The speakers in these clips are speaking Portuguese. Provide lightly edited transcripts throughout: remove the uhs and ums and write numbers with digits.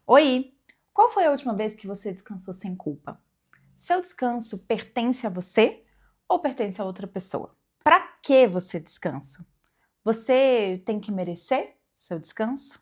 Oi! Qual foi a última vez que você descansou sem culpa? Seu descanso pertence a você ou pertence a outra pessoa? Para que você descansa? Você tem que merecer seu descanso?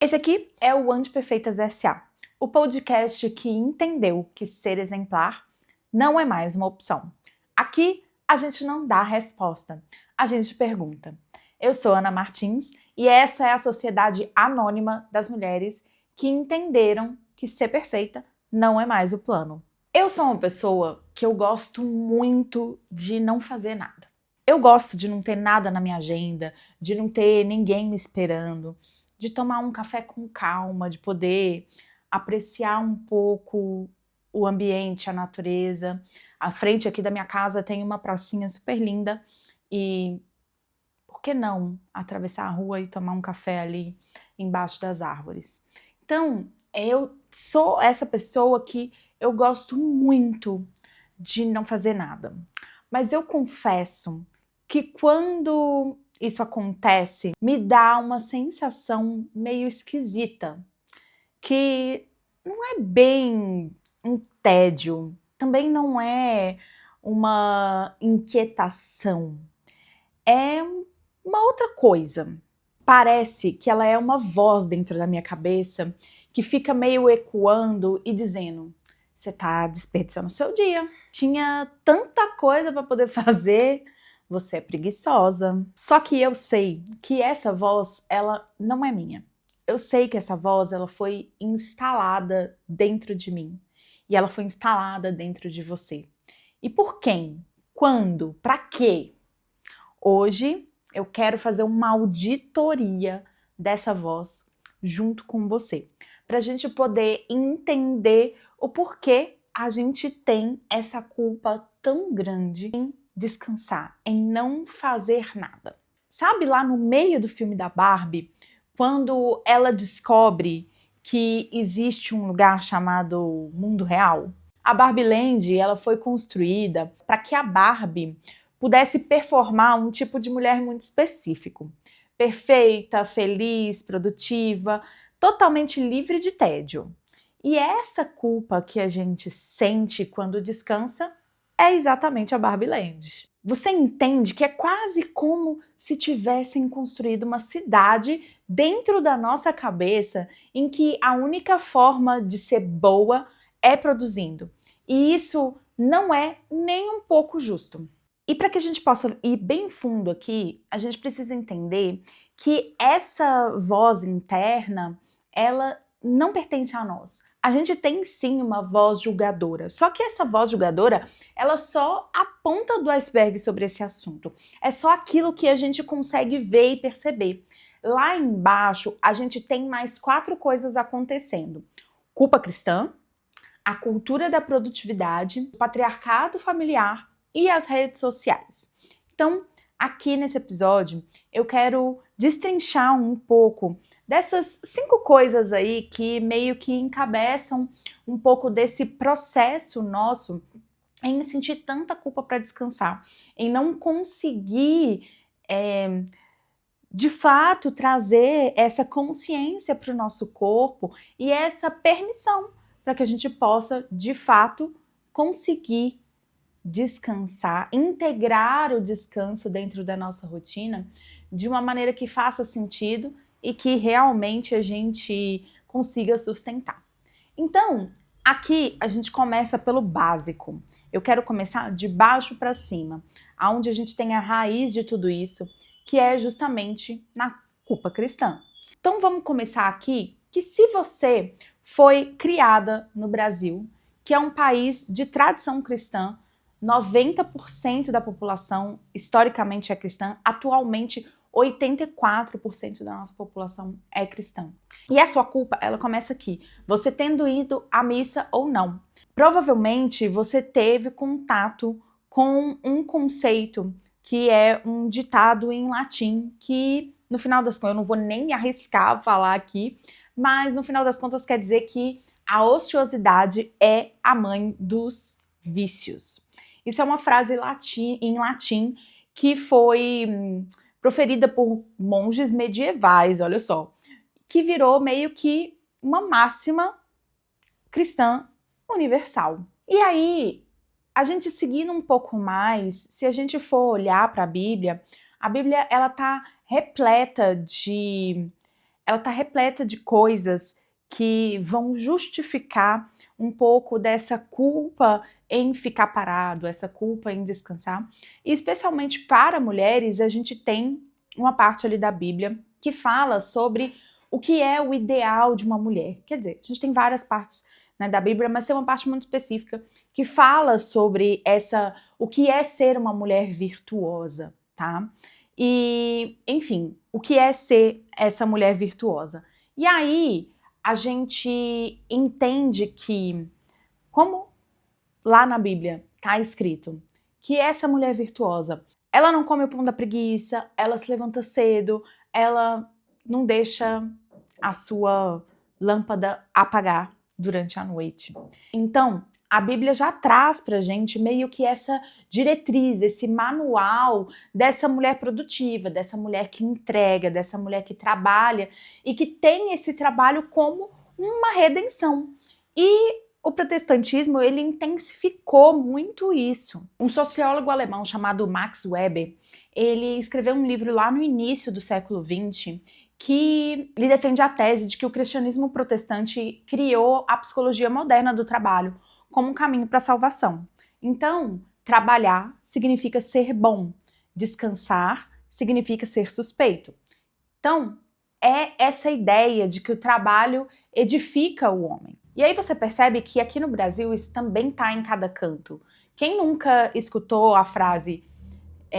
Esse aqui é o Anti-Perfeitas S.A., o podcast que entendeu que ser exemplar não é mais uma opção. Aqui a gente não dá resposta, a gente pergunta. Eu sou Ana Martins e essa é a Sociedade Anônima das Mulheres que entenderam que ser perfeita não é mais o plano. Eu sou uma pessoa que eu gosto muito de não fazer nada. Eu gosto de não ter nada na minha agenda, de não ter ninguém me esperando, de tomar um café com calma, de poder apreciar um pouco o ambiente, a natureza. À frente aqui da minha casa tem uma pracinha super linda e por que não atravessar a rua e tomar um café ali embaixo das árvores? Então, eu sou essa pessoa que eu gosto muito de não fazer nada. Mas eu confesso que quando isso acontece, me dá uma sensação meio esquisita, que não é bem um tédio, também não é uma inquietação, é uma outra coisa. Parece que ela é uma voz dentro da minha cabeça que fica meio ecoando e dizendo: você tá desperdiçando o seu dia. Tinha tanta coisa para poder fazer, você é preguiçosa. Só que eu sei que essa voz, ela não é minha. Eu sei que essa voz, ela foi instalada dentro de mim. E ela foi instalada dentro de você. E por quem? Quando? Para quê? Hoje eu quero fazer uma auditoria dessa voz junto com você, para a gente poder entender o porquê a gente tem essa culpa tão grande em descansar, em não fazer nada. Sabe lá no meio do filme da Barbie, quando ela descobre que existe um lugar chamado mundo real? A Barbie Land, ela foi construída para que a Barbie pudesse performar um tipo de mulher muito específico. Perfeita, feliz, produtiva, totalmente livre de tédio. E essa culpa que a gente sente quando descansa é exatamente a Barbie Land. Você entende que é quase como se tivessem construído uma cidade dentro da nossa cabeça em que a única forma de ser boa é produzindo. E isso não é nem um pouco justo. E para que a gente possa ir bem fundo aqui, a gente precisa entender que essa voz interna, ela não pertence a nós. A gente tem sim uma voz julgadora, só que essa voz julgadora, ela só a ponta do iceberg sobre esse assunto. É só aquilo que a gente consegue ver e perceber. Lá embaixo, a gente tem mais 4 coisas acontecendo: culpa cristã, a cultura da produtividade, o patriarcado familiar e as redes sociais. Então, aqui nesse episódio, eu quero destrinchar um pouco dessas 5 coisas aí que meio que encabeçam um pouco desse processo nosso em sentir tanta culpa para descansar, em não conseguir de fato trazer essa consciência para o nosso corpo e essa permissão para que a gente possa de fato conseguir descansar, integrar o descanso dentro da nossa rotina de uma maneira que faça sentido e que realmente a gente consiga sustentar. Então, aqui a gente começa pelo básico. Eu quero começar de baixo para cima, aonde a gente tem a raiz de tudo isso, que é justamente na culpa cristã. Então vamos começar aqui que se você foi criada no Brasil, que é um país de tradição cristã, 90% da população historicamente é cristã, atualmente 84% da nossa população é cristã. E a sua culpa, ela começa aqui, você tendo ido à missa ou não. Provavelmente você teve contato com um conceito que é um ditado em latim que, no final das contas, eu não vou nem me arriscar a falar aqui, mas no final das contas quer dizer que a ociosidade é a mãe dos vícios. Isso é uma frase em latim que foi proferida por monges medievais, olha só, que virou meio que uma máxima cristã universal. E aí, a gente seguindo um pouco mais, se a gente for olhar para a Bíblia ela tá repleta de coisas que vão justificar um pouco dessa culpa em ficar parado, essa culpa em descansar. E especialmente para mulheres, a gente tem uma parte ali da Bíblia que fala sobre o que é o ideal de uma mulher. Quer dizer, a gente tem várias partes, né, da Bíblia, mas tem uma parte muito específica que fala sobre o que é ser uma mulher virtuosa, tá? E, enfim, o que é ser essa mulher virtuosa? E aí, a gente entende que, como lá na Bíblia está escrito, que essa mulher virtuosa, ela não come o pão da preguiça, ela se levanta cedo, ela não deixa a sua lâmpada apagar durante a noite. Então, a Bíblia já traz pra gente meio que essa diretriz, esse manual dessa mulher produtiva, dessa mulher que entrega, dessa mulher que trabalha e que tem esse trabalho como uma redenção. E o protestantismo, ele intensificou muito isso. Um sociólogo alemão chamado Max Weber, ele escreveu um livro lá no início do século XX que ele defende a tese de que o cristianismo protestante criou a psicologia moderna do trabalho como um caminho para a salvação. Então, trabalhar significa ser bom, descansar significa ser suspeito. Então, é essa ideia de que o trabalho edifica o homem. E aí você percebe que aqui no Brasil isso também está em cada canto. Quem nunca escutou a frase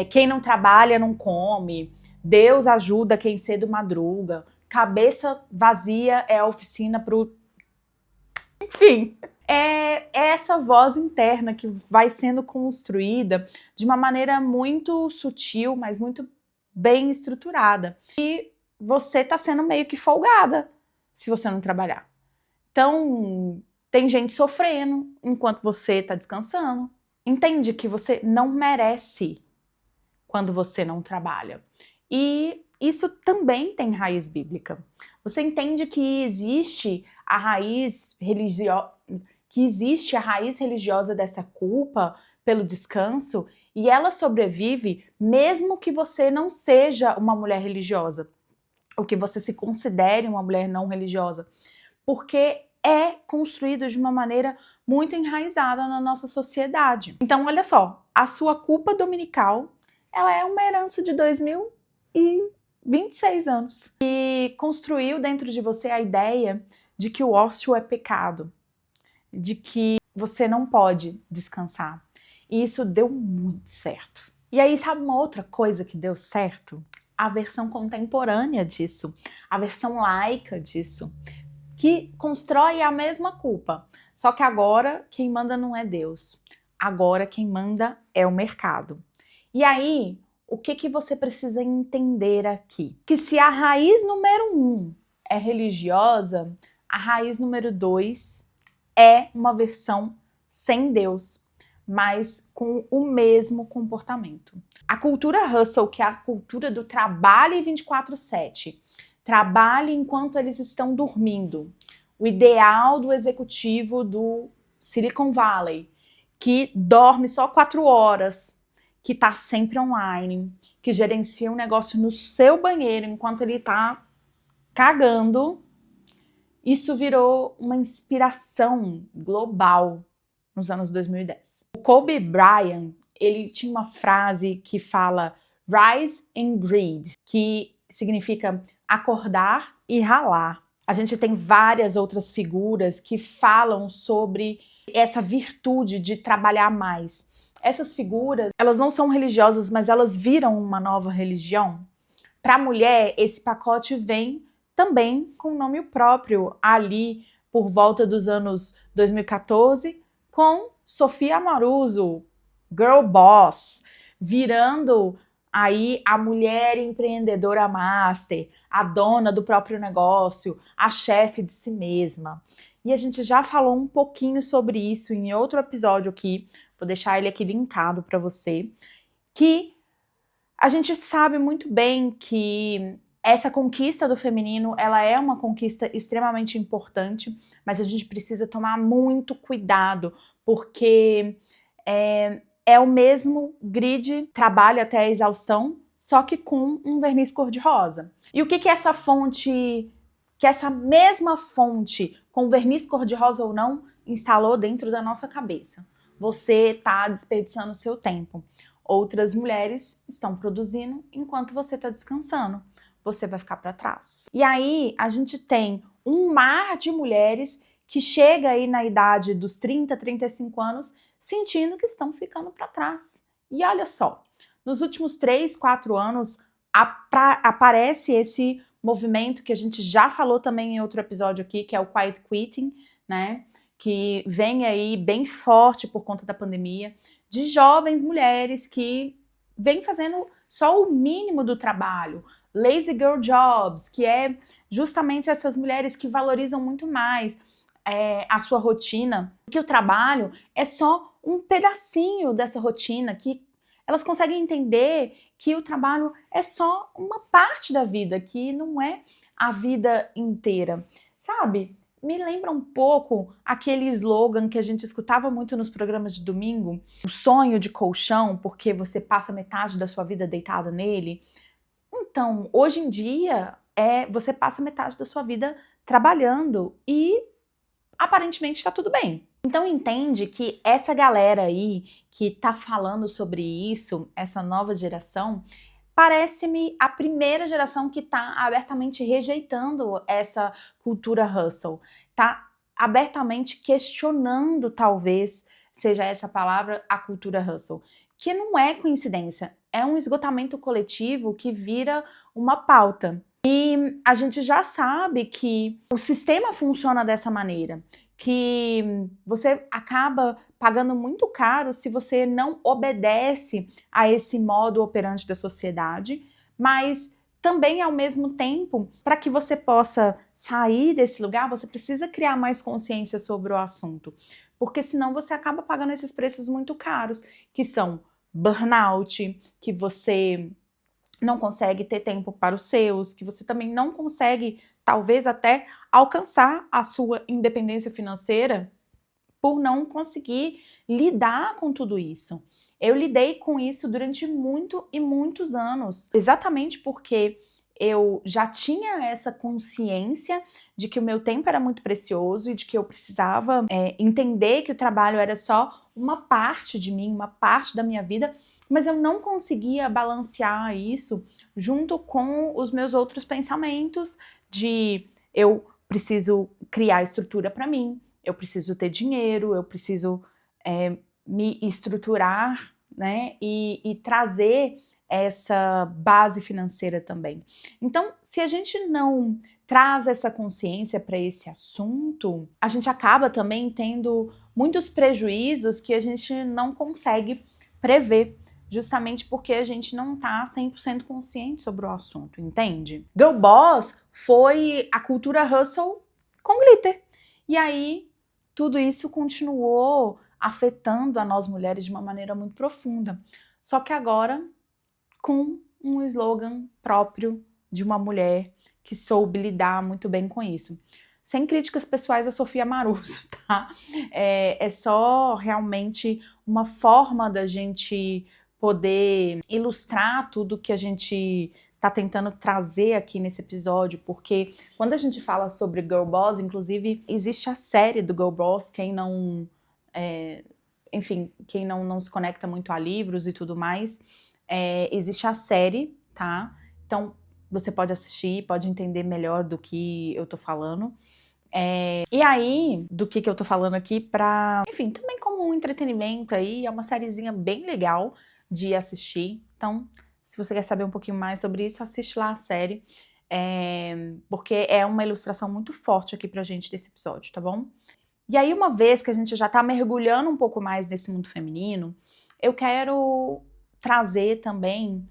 quem não trabalha não come, Deus ajuda quem cedo madruga, cabeça vazia é a oficina pro... Enfim, é essa voz interna que vai sendo construída de uma maneira muito sutil, mas muito bem estruturada. E você tá sendo meio que folgada se você não trabalhar. Então, tem gente sofrendo enquanto você tá descansando. Entende que você não merece quando você não trabalha. E isso também tem raiz bíblica. Você entende que existe a raiz religiosa dessa culpa pelo descanso e ela sobrevive mesmo que você não seja uma mulher religiosa, ou que você se considere uma mulher não religiosa, porque é construído de uma maneira muito enraizada na nossa sociedade. Então, olha só, a sua culpa dominical, ela é uma herança de 2026 anos e construiu dentro de você a ideia de que o ócio é pecado, de que você não pode descansar. E isso deu muito certo. E aí, sabe uma outra coisa que deu certo? A versão contemporânea disso, a versão laica disso, que constrói a mesma culpa. Só que agora quem manda não é Deus. Agora quem manda é o mercado. E aí, o que você precisa entender aqui? Que se a raiz número 1 é religiosa, a raiz número 2 é uma versão sem Deus, mas com o mesmo comportamento. A cultura hustle, que é a cultura do trabalho 24/7, trabalhe enquanto eles estão dormindo. O ideal do executivo do Silicon Valley, que dorme só 4 horas, que está sempre online, que gerencia um negócio no seu banheiro enquanto ele está cagando. Isso virou uma inspiração global nos anos 2010. O Kobe Bryant, ele tinha uma frase que fala rise and grind, que significa acordar e ralar. A gente tem várias outras figuras que falam sobre essa virtude de trabalhar mais. Essas figuras, elas não são religiosas, mas elas viram uma nova religião. Para a mulher, esse pacote vem também com nome próprio ali por volta dos anos 2014, com Sofia Amoruso, Girl Boss, virando aí a mulher empreendedora master, a dona do próprio negócio, a chefe de si mesma. E a gente já falou um pouquinho sobre isso em outro episódio aqui, vou deixar ele aqui linkado para você, que a gente sabe muito bem que essa conquista do feminino, ela é uma conquista extremamente importante, mas a gente precisa tomar muito cuidado, porque é o mesmo grid, trabalho até a exaustão, só que com um verniz cor-de-rosa. E o que essa mesma fonte, com verniz cor-de-rosa ou não, instalou dentro da nossa cabeça? Você está desperdiçando seu tempo. Outras mulheres estão produzindo enquanto você está descansando. Você vai ficar para trás. E aí a gente tem um mar de mulheres que chega aí na idade dos 30, 35 anos sentindo que estão ficando para trás. E olha só, nos últimos 3, 4 anos aparece esse movimento que a gente já falou também em outro episódio aqui, que é o Quiet Quitting, né? Que vem aí bem forte por conta da pandemia, de jovens mulheres que vêm fazendo só o mínimo do trabalho, lazy girl jobs, que é justamente essas mulheres que valorizam muito mais a sua rotina, que o trabalho é só um pedacinho dessa rotina, que elas conseguem entender que o trabalho é só uma parte da vida, que não é a vida inteira, sabe? Me lembra um pouco aquele slogan que a gente escutava muito nos programas de domingo, o sonho de colchão, porque você passa metade da sua vida deitado nele. Então, hoje em dia, você passa metade da sua vida trabalhando e aparentemente está tudo bem. Então entende que essa galera aí que tá falando sobre isso, essa nova geração, parece-me a primeira geração que tá abertamente rejeitando essa cultura hustle, tá abertamente questionando, talvez seja essa palavra, a cultura hustle, que não é coincidência, é um esgotamento coletivo que vira uma pauta. E a gente já sabe que o sistema funciona dessa maneira, que você acaba pagando muito caro se você não obedece a esse modo operante da sociedade, mas também, ao mesmo tempo, para que você possa sair desse lugar, você precisa criar mais consciência sobre o assunto, porque senão você acaba pagando esses preços muito caros, que são burnout, que você não consegue ter tempo para os seus, que você também não consegue, talvez até, alcançar a sua independência financeira por não conseguir lidar com tudo isso. Eu lidei com isso durante muitos anos, exatamente porque eu já tinha essa consciência de que o meu tempo era muito precioso e de que eu precisava entender que o trabalho era só uma parte de mim, uma parte da minha vida, mas eu não conseguia balancear isso junto com os meus outros pensamentos de eu preciso criar estrutura para mim, eu preciso ter dinheiro, eu preciso me estruturar, né, e trazer essa base financeira também. Então, se a gente não traz essa consciência para esse assunto, a gente acaba também tendo muitos prejuízos que a gente não consegue prever, justamente porque a gente não tá 100% consciente sobre o assunto, entende? Girl Boss foi a cultura hustle com glitter. E aí, tudo isso continuou afetando a nós mulheres de uma maneira muito profunda. Só que agora, com um slogan próprio de uma mulher que soube lidar muito bem com isso. Sem críticas pessoais a Sofia Marusso, tá? É só realmente uma forma da gente poder ilustrar tudo que a gente tá tentando trazer aqui nesse episódio, porque quando a gente fala sobre Girl Boss, inclusive existe a série do Girl Boss, quem não, quem não se conecta muito a livros e tudo mais, existe a série, tá? Então você pode assistir, pode entender melhor do que eu tô falando. E aí, do que eu tô falando aqui pra... Enfim, também como um entretenimento aí, é uma sériezinha bem legal de assistir. Então, se você quer saber um pouquinho mais sobre isso, assiste lá a série. Porque é uma ilustração muito forte aqui pra gente desse episódio, tá bom? E aí, uma vez que a gente já tá mergulhando um pouco mais nesse mundo feminino, eu quero trazer também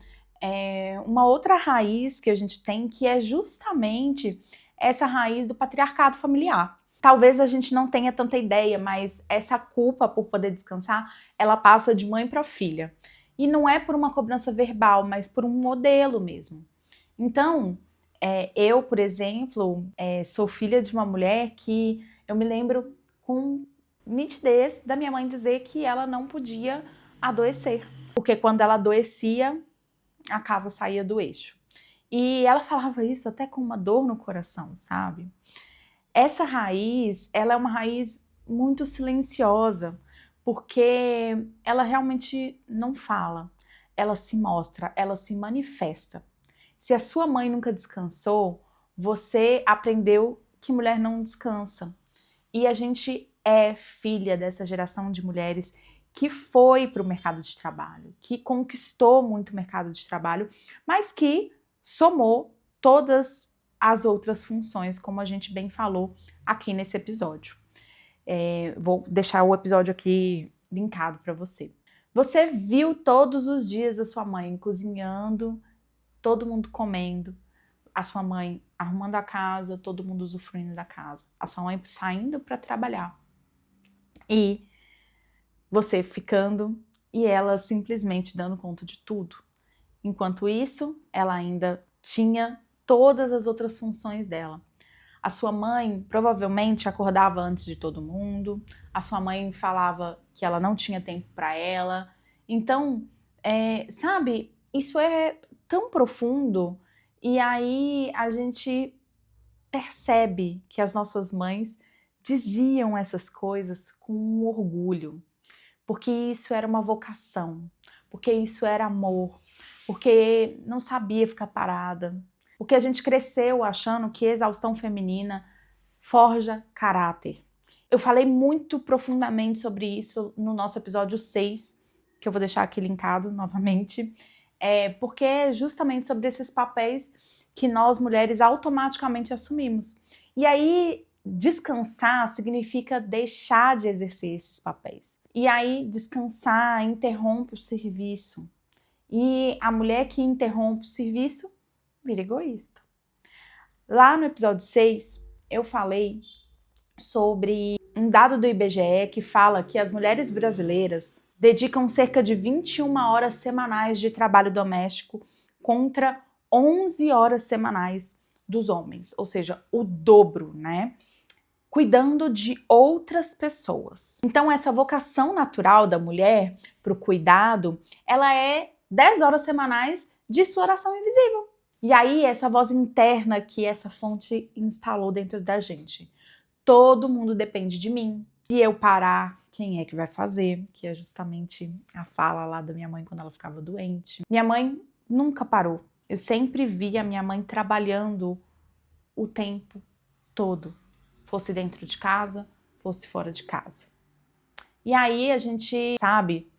uma outra raiz que a gente tem, que é justamente essa raiz do patriarcado familiar. Talvez a gente não tenha tanta ideia, mas essa culpa por poder descansar, ela passa de mãe para filha. E não é por uma cobrança verbal, mas por um modelo mesmo. Então, eu, por exemplo, sou filha de uma mulher que eu me lembro com nitidez da minha mãe dizer que ela não podia adoecer. Porque quando ela adoecia, a casa saía do eixo. E ela falava isso até com uma dor no coração, sabe? Essa raiz, ela é uma raiz muito silenciosa, porque ela realmente não fala, ela se mostra, ela se manifesta. Se a sua mãe nunca descansou, você aprendeu que mulher não descansa. E a gente é filha dessa geração de mulheres que foi para o mercado de trabalho, que conquistou muito o mercado de trabalho, mas que somou todas as outras funções, como a gente bem falou aqui nesse episódio. Vou deixar o episódio aqui linkado para você. Você viu todos os dias a sua mãe cozinhando, todo mundo comendo, a sua mãe arrumando a casa, todo mundo usufruindo da casa, a sua mãe saindo para trabalhar e você ficando e ela simplesmente dando conta de tudo. Enquanto isso, ela ainda tinha todas as outras funções dela. A sua mãe provavelmente acordava antes de todo mundo, a sua mãe falava que ela não tinha tempo para ela. Então, sabe, isso é tão profundo e aí a gente percebe que as nossas mães diziam essas coisas com orgulho, porque isso era uma vocação, porque isso era amor, porque não sabia ficar parada, porque a gente cresceu achando que exaustão feminina forja caráter. Eu falei muito profundamente sobre isso no nosso episódio 6, que eu vou deixar aqui linkado novamente, porque é justamente sobre esses papéis que nós mulheres automaticamente assumimos. E aí, descansar significa deixar de exercer esses papéis. E aí, descansar interrompe o serviço. E a mulher que interrompe o serviço vira egoísta. Lá no episódio 6, eu falei sobre um dado do IBGE que fala que as mulheres brasileiras dedicam cerca de 21 horas semanais de trabalho doméstico contra 11 horas semanais dos homens, ou seja, o dobro, né? Cuidando de outras pessoas. Então, essa vocação natural da mulher para o cuidado, ela é 10 horas semanais de exploração invisível. E aí, essa voz interna que essa fonte instalou dentro da gente. Todo mundo depende de mim. Se eu parar, quem é que vai fazer? Que é justamente a fala lá da minha mãe quando ela ficava doente. Minha mãe nunca parou. Eu sempre vi a minha mãe trabalhando o tempo todo. Fosse dentro de casa, fosse fora de casa. E aí a gente sabe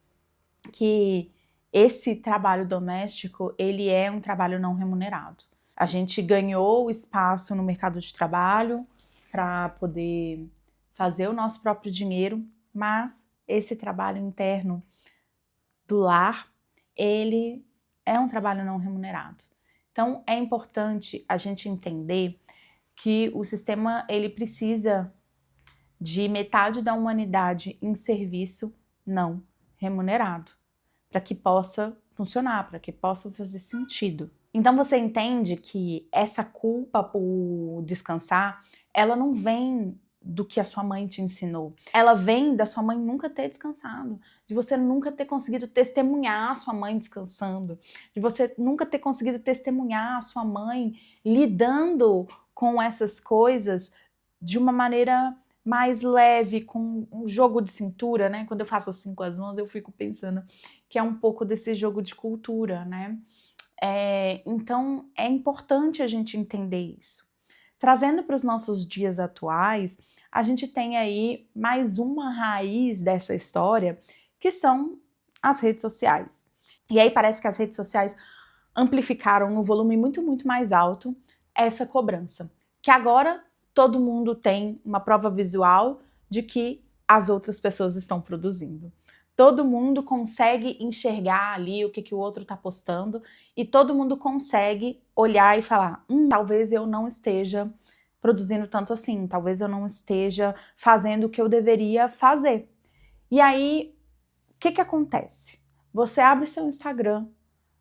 que esse trabalho doméstico, ele é um trabalho não remunerado. A gente ganhou o espaço no mercado de trabalho para poder fazer o nosso próprio dinheiro, mas esse trabalho interno do lar, ele é um trabalho não remunerado. Então, é importante a gente entender que o sistema ele precisa de metade da humanidade em serviço não remunerado, para que possa funcionar, para que possa fazer sentido. Então você entende que essa culpa por descansar, ela não vem do que a sua mãe te ensinou. Ela vem da sua mãe nunca ter descansado, de você nunca ter conseguido testemunhar a sua mãe descansando, de você nunca ter conseguido testemunhar a sua mãe lidando com essas coisas de uma maneira mais leve, com um jogo de cintura, né? Quando eu faço assim com as mãos, eu fico pensando que é um pouco desse jogo de cultura, né? Então, é importante a gente entender isso. Trazendo para os nossos dias atuais, a gente tem aí mais uma raiz dessa história, que são as redes sociais. E aí parece que as redes sociais amplificaram no volume muito, muito mais alto essa cobrança. Que agora todo mundo tem uma prova visual de que as outras pessoas estão produzindo. Todo mundo consegue enxergar ali o que o outro está postando e todo mundo consegue olhar e falar, talvez eu não esteja produzindo tanto assim, talvez eu não esteja fazendo o que eu deveria fazer. E aí, o que acontece? Você abre seu Instagram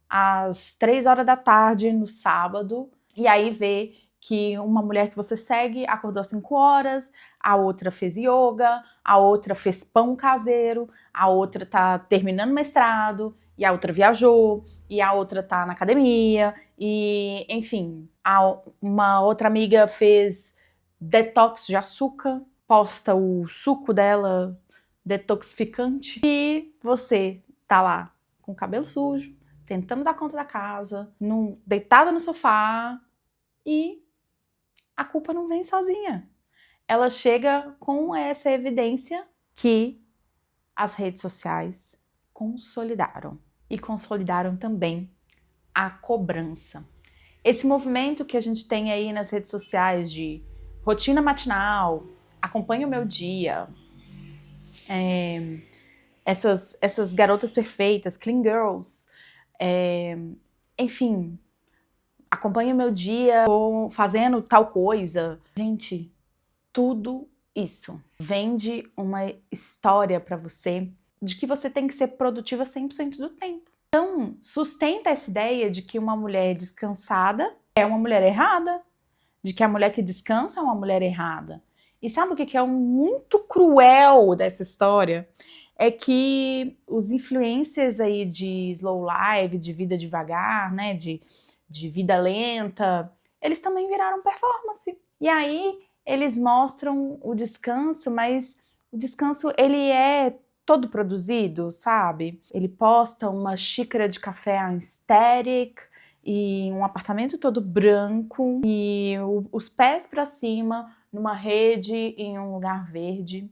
às 3 horas da tarde no sábado e aí vê que uma mulher que você segue acordou às 5 horas, a outra fez yoga, a outra fez pão caseiro, a outra tá terminando mestrado, e a outra viajou, e a outra tá na academia, e enfim, uma outra amiga fez detox de açúcar, posta o suco dela detoxificante, e você tá lá com o cabelo sujo, tentando dar conta da casa, deitada no sofá, e a culpa não vem sozinha. Ela chega com essa evidência que as redes sociais consolidaram. E consolidaram também a cobrança. Esse movimento que a gente tem aí nas redes sociais de rotina matinal, acompanha o meu dia, essas garotas perfeitas, clean girls, enfim, acompanha o meu dia fazendo tal coisa. Gente, tudo isso vende uma história para você de que você tem que ser produtiva 100% do tempo. Então, sustenta essa ideia de que uma mulher descansada é uma mulher errada, de que a mulher que descansa é uma mulher errada. E sabe o que é muito cruel dessa história? É que os influencers aí de slow life, de vida devagar, né, de vida lenta, eles também viraram performance. E aí eles mostram o descanso, mas o descanso ele é todo produzido, sabe? Ele posta uma xícara de café aesthetic e um apartamento todo branco e os pés para cima numa rede em um lugar verde.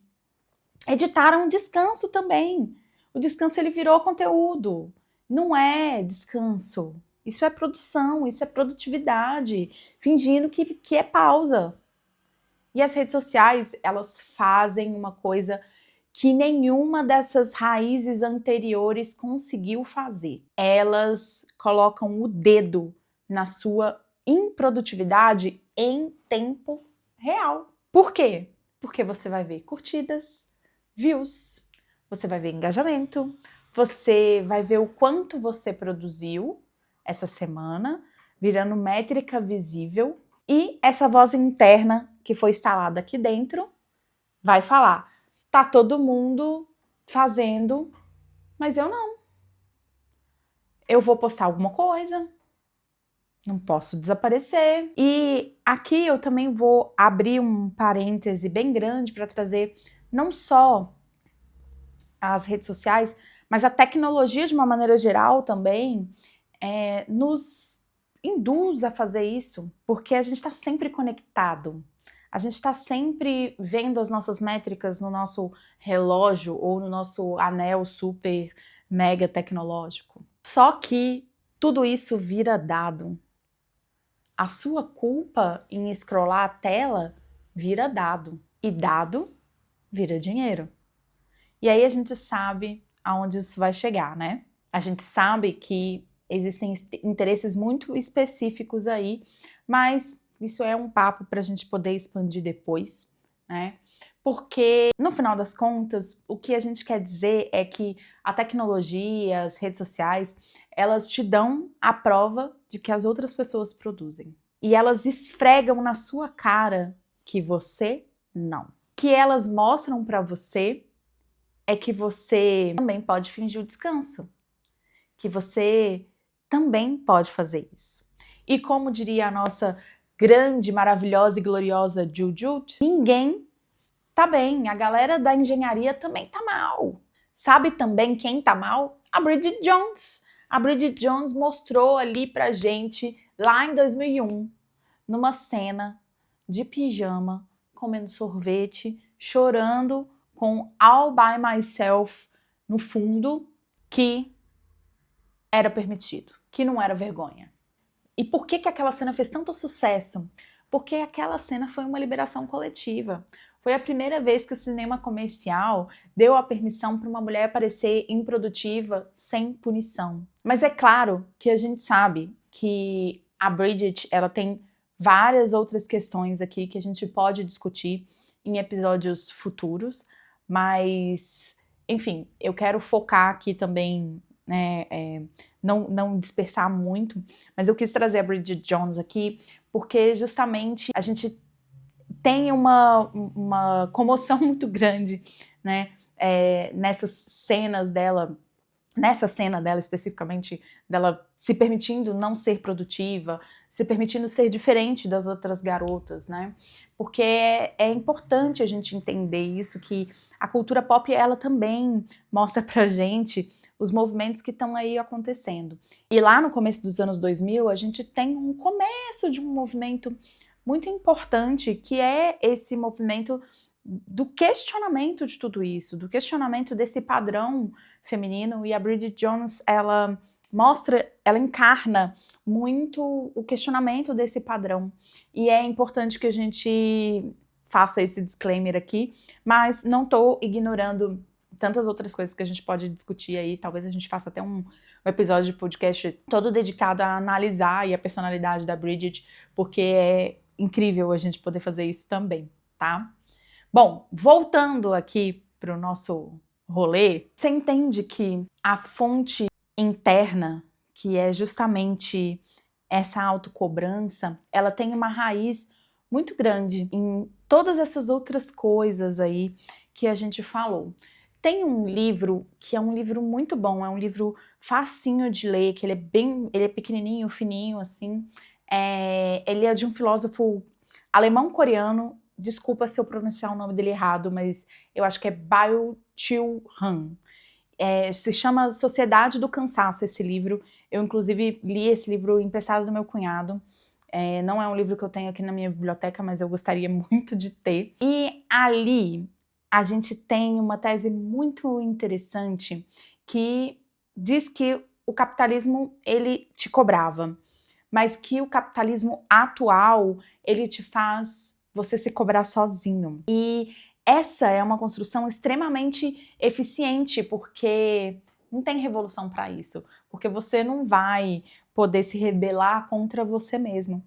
Editaram o descanso também. O descanso ele virou conteúdo. Não é descanso. Isso é produção, isso é produtividade, fingindo que é pausa. E as redes sociais, elas fazem uma coisa que nenhuma dessas raízes anteriores conseguiu fazer. Elas colocam o dedo na sua improdutividade em tempo real. Por quê? Porque você vai ver curtidas, views, você vai ver engajamento, você vai ver o quanto você produziu essa semana, virando métrica visível, e essa voz interna que foi instalada aqui dentro vai falar: tá todo mundo fazendo, mas eu não. Eu vou postar alguma coisa, não posso desaparecer. E aqui eu também vou abrir um parêntese bem grande para trazer não só as redes sociais, mas a tecnologia de uma maneira geral também nos induz a fazer isso, porque a gente está sempre conectado. A gente está sempre vendo as nossas métricas no nosso relógio ou no nosso anel super mega tecnológico. Só que tudo isso vira dado. A sua culpa em scrollar a tela vira dado. E dado vira dinheiro. E aí a gente sabe aonde isso vai chegar, né? A gente sabe que existem interesses muito específicos aí, mas isso é um papo para a gente poder expandir depois, né? Porque, no final das contas, o que a gente quer dizer é que a tecnologia, as redes sociais, elas te dão a prova de que as outras pessoas produzem. E elas esfregam na sua cara que você não. O que elas mostram para você é que você também pode fingir o descanso. Que você também pode fazer isso. E como diria a nossa grande, maravilhosa e gloriosa Jujut, ninguém tá bem. A galera da engenharia também tá mal. Sabe também quem tá mal? A Bridget Jones. A Bridget Jones mostrou ali pra gente, lá em 2001, numa cena de pijama, comendo sorvete, chorando com All By Myself no fundo, que era permitido, que não era vergonha. E por que aquela cena fez tanto sucesso? Porque aquela cena foi uma liberação coletiva. Foi a primeira vez que o cinema comercial deu a permissão para uma mulher aparecer improdutiva sem punição. Mas é claro que a gente sabe que a Bridget, ela tem várias outras questões aqui que a gente pode discutir em episódios futuros, mas, enfim, eu quero focar aqui também, né, não dispersar muito, mas eu quis trazer a Bridget Jones aqui porque justamente a gente tem uma comoção muito grande, né, nessas cenas dela, nessa cena dela especificamente, dela se permitindo não ser produtiva, se permitindo ser diferente das outras garotas, né? Porque é importante a gente entender isso, que a cultura pop, ela também mostra pra gente os movimentos que estão aí acontecendo. E lá no começo dos anos 2000, a gente tem um começo de um movimento muito importante, que é esse movimento do questionamento de tudo isso, do questionamento desse padrão feminino, e a Bridget Jones, ela encarna muito o questionamento desse padrão, e é importante que a gente faça esse disclaimer aqui, mas não estou ignorando tantas outras coisas que a gente pode discutir aí, talvez a gente faça até um episódio de podcast todo dedicado a analisar a personalidade da Bridget, porque é incrível a gente poder fazer isso também, tá? Bom, voltando aqui para o nosso rolê, você entende que a fonte interna, que é justamente essa autocobrança, ela tem uma raiz muito grande em todas essas outras coisas aí que a gente falou. Tem um livro que é um livro muito bom, é um livro facinho de ler, que ele é pequenininho, fininho, assim. Ele é de um filósofo alemão-coreano. Desculpa se eu pronunciar o nome dele errado, mas eu acho que é Byung-Chul Han. Se chama Sociedade do Cansaço, esse livro. Eu, inclusive, li esse livro emprestado do meu cunhado. Não é um livro que eu tenho aqui na minha biblioteca, mas eu gostaria muito de ter. E ali a gente tem uma tese muito interessante que diz que o capitalismo, ele te cobrava, mas que o capitalismo atual, ele te faz você se cobrar sozinho. E essa é uma construção extremamente eficiente, porque não tem revolução para isso, porque você não vai poder se rebelar contra você mesmo.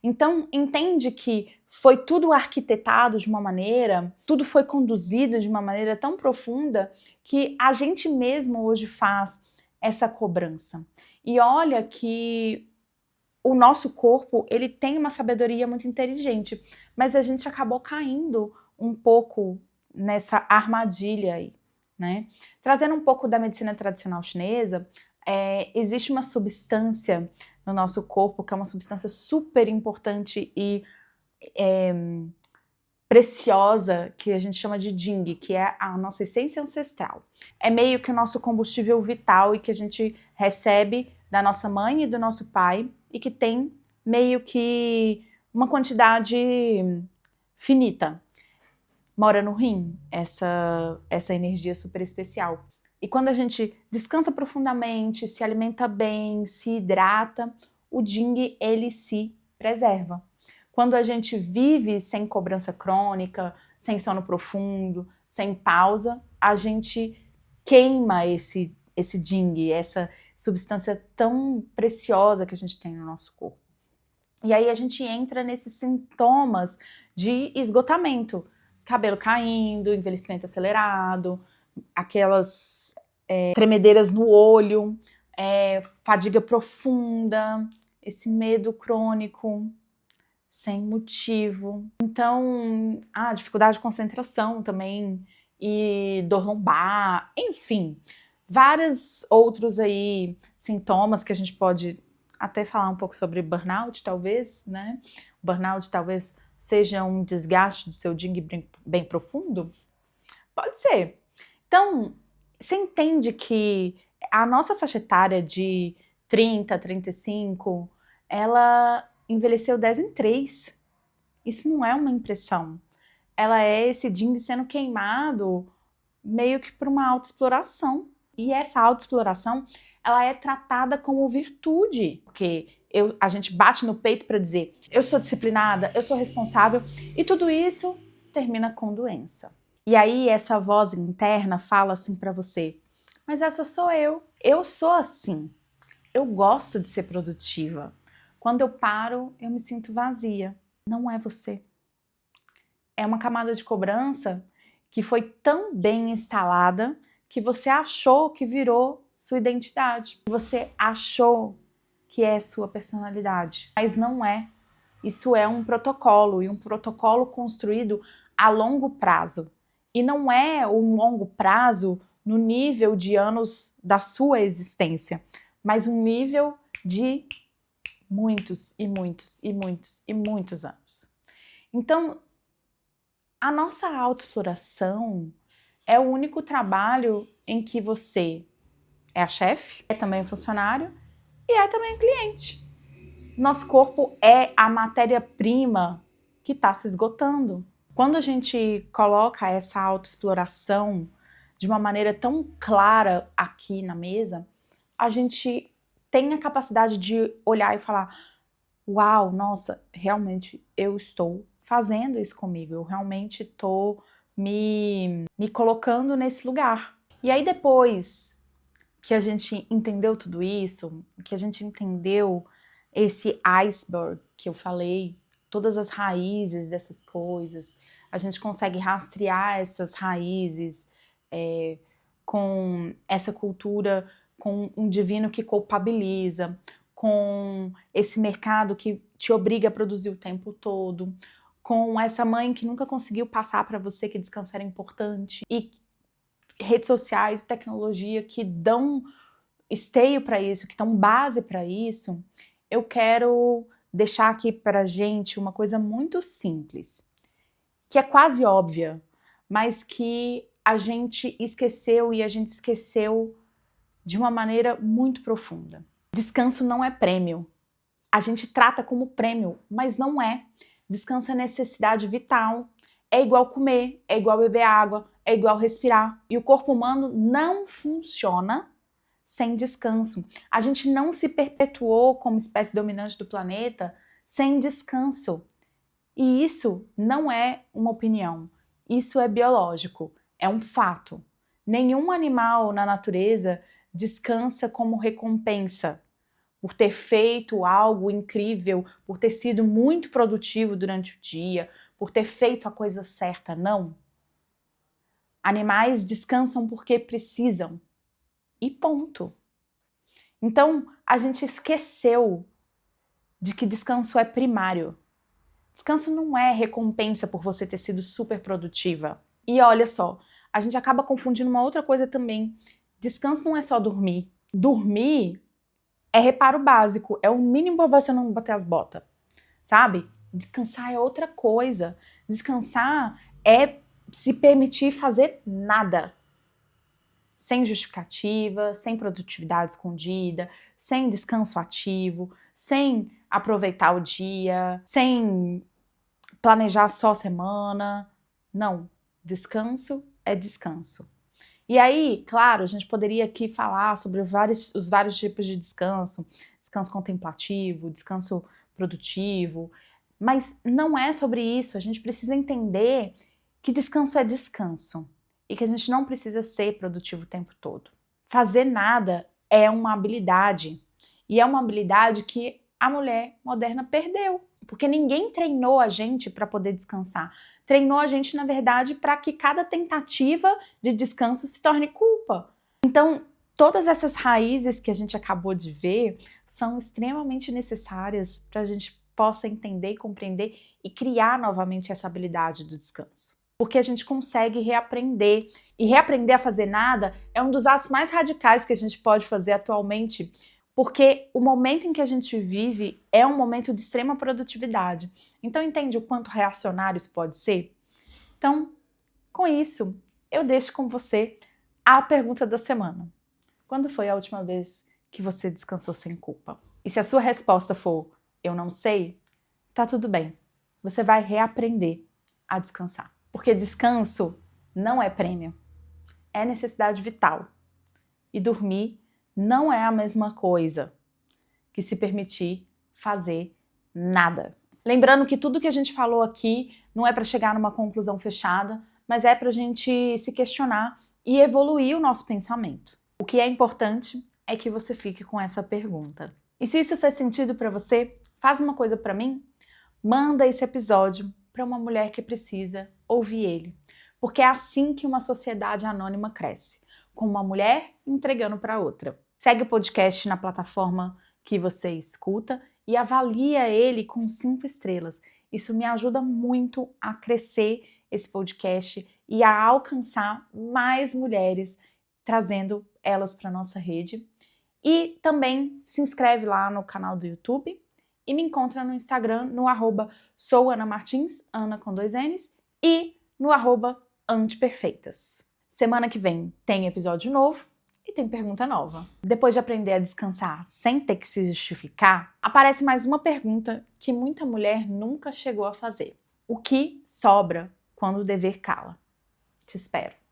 Então, entende que foi tudo arquitetado de uma maneira, tudo foi conduzido de uma maneira tão profunda que a gente mesmo hoje faz essa cobrança. E olha que o nosso corpo, ele tem uma sabedoria muito inteligente, mas a gente acabou caindo um pouco nessa armadilha aí, né? Trazendo um pouco da medicina tradicional chinesa, existe uma substância no nosso corpo que é uma substância super importante e preciosa, que a gente chama de Jing, que é a nossa essência ancestral. É meio que o nosso combustível vital e que a gente recebe da nossa mãe e do nosso pai e que tem meio que uma quantidade finita. Mora no rim, essa energia super especial. E quando a gente descansa profundamente, se alimenta bem, se hidrata, o Jing, ele se preserva. Quando a gente vive sem cobrança crônica, sem sono profundo, sem pausa, a gente queima esse Jing, essa substância tão preciosa que a gente tem no nosso corpo. E aí a gente entra nesses sintomas de esgotamento. Cabelo caindo, envelhecimento acelerado, aquelas tremedeiras no olho, fadiga profunda, esse medo crônico, sem motivo. Então, dificuldade de concentração também, e dor lombar, enfim, vários outros aí sintomas que a gente pode até falar um pouco sobre burnout, talvez, né? Burnout talvez seja um desgaste do seu Jing bem profundo? Pode ser. Então, você entende que a nossa faixa etária de 30, 35, ela envelheceu 10 em 3. Isso não é uma impressão. Ela é esse Jing sendo queimado meio que por uma autoexploração. E essa autoexploração, ela é tratada como virtude, porque a gente bate no peito para dizer eu sou disciplinada, eu sou responsável, e tudo isso termina com doença. E aí essa voz interna fala assim para você, mas essa sou eu sou assim, eu gosto de ser produtiva. Quando eu paro, eu me sinto vazia. Não é você. É uma camada de cobrança que foi tão bem instalada que você achou que virou sua identidade. Você achou que é sua personalidade, mas não é. Isso é um protocolo, e um protocolo construído a longo prazo. E não é um longo prazo no nível de anos da sua existência, mas um nível de muitos e muitos e muitos e muitos anos. Então, a nossa autoexploração é o único trabalho em que você é a chefe, é também o funcionário e é também o cliente. Nosso corpo é a matéria-prima que está se esgotando. Quando a gente coloca essa autoexploração de uma maneira tão clara aqui na mesa, a gente tem a capacidade de olhar e falar: uau, nossa, realmente eu estou fazendo isso comigo, eu realmente estou me colocando nesse lugar. E aí depois que a gente entendeu tudo isso, que a gente entendeu esse iceberg que eu falei, todas as raízes dessas coisas, a gente consegue rastrear essas raízes com essa cultura, com um divino que culpabiliza, com esse mercado que te obriga a produzir o tempo todo, com essa mãe que nunca conseguiu passar para você que descansar é importante, e redes sociais, tecnologia que dão esteio para isso, que dão base para isso. Eu quero deixar aqui pra gente uma coisa muito simples, que é quase óbvia, mas que a gente esqueceu, e a gente esqueceu de uma maneira muito profunda. Descanso não é prêmio. A gente trata como prêmio, mas não é. Descanso é necessidade vital. É igual comer, é igual beber água, é igual respirar. E o corpo humano não funciona sem descanso. A gente não se perpetuou como espécie dominante do planeta sem descanso. E isso não é uma opinião. Isso é biológico, é um fato. Nenhum animal na natureza descansa como recompensa por ter feito algo incrível, por ter sido muito produtivo durante o dia, por ter feito a coisa certa. Não. Animais descansam porque precisam. E ponto. Então, a gente esqueceu de que descanso é primário. Descanso não é recompensa por você ter sido super produtiva. E olha só, a gente acaba confundindo uma outra coisa também. Descanso não é só dormir. Dormir é reparo básico, é o mínimo para você não bater as botas, sabe? Descansar é outra coisa. Descansar é se permitir fazer nada. Sem justificativa, sem produtividade escondida, sem descanso ativo, sem aproveitar o dia, sem planejar só a semana. Não, descanso é descanso. E aí, claro, a gente poderia aqui falar sobre os vários tipos de descanso, descanso contemplativo, descanso produtivo, mas não é sobre isso. A gente precisa entender que descanso é descanso e que a gente não precisa ser produtivo o tempo todo. Fazer nada é uma habilidade, e é uma habilidade que a mulher moderna perdeu, porque ninguém treinou a gente para poder descansar. Treinou a gente, na verdade, para que cada tentativa de descanso se torne culpa. Então, todas essas raízes que a gente acabou de ver são extremamente necessárias para a gente possa entender, compreender e criar novamente essa habilidade do descanso. Porque a gente consegue reaprender. E reaprender a fazer nada é um dos atos mais radicais que a gente pode fazer atualmente, porque o momento em que a gente vive é um momento de extrema produtividade. Então, entende o quanto reacionário isso pode ser? Então, com isso, eu deixo com você a pergunta da semana. Quando foi a última vez que você descansou sem culpa? E se a sua resposta for eu não sei, tá tudo bem. Você vai reaprender a descansar. Porque descanso não é prêmio, é necessidade vital. E dormir não é a mesma coisa que se permitir fazer nada. Lembrando que tudo que a gente falou aqui não é para chegar numa conclusão fechada, mas é para a gente se questionar e evoluir o nosso pensamento. O que é importante é que você fique com essa pergunta. E se isso fez sentido para você, Faz uma coisa para mim? Manda esse episódio para uma mulher que precisa ouvir ele. Porque é assim que uma sociedade anônima cresce, com uma mulher entregando para outra. Segue o podcast na plataforma que você escuta e avalia ele com 5 estrelas. Isso me ajuda muito a crescer esse podcast e a alcançar mais mulheres, trazendo elas para nossa rede. E também se inscreve lá no canal do YouTube e me encontra no Instagram no @souanamartins, Ana com 2 N's, e no @anteperfeitas. Semana que vem tem episódio novo e tem pergunta nova. Depois de aprender a descansar sem ter que se justificar, aparece mais uma pergunta que muita mulher nunca chegou a fazer. O que sobra quando o dever cala? Te espero.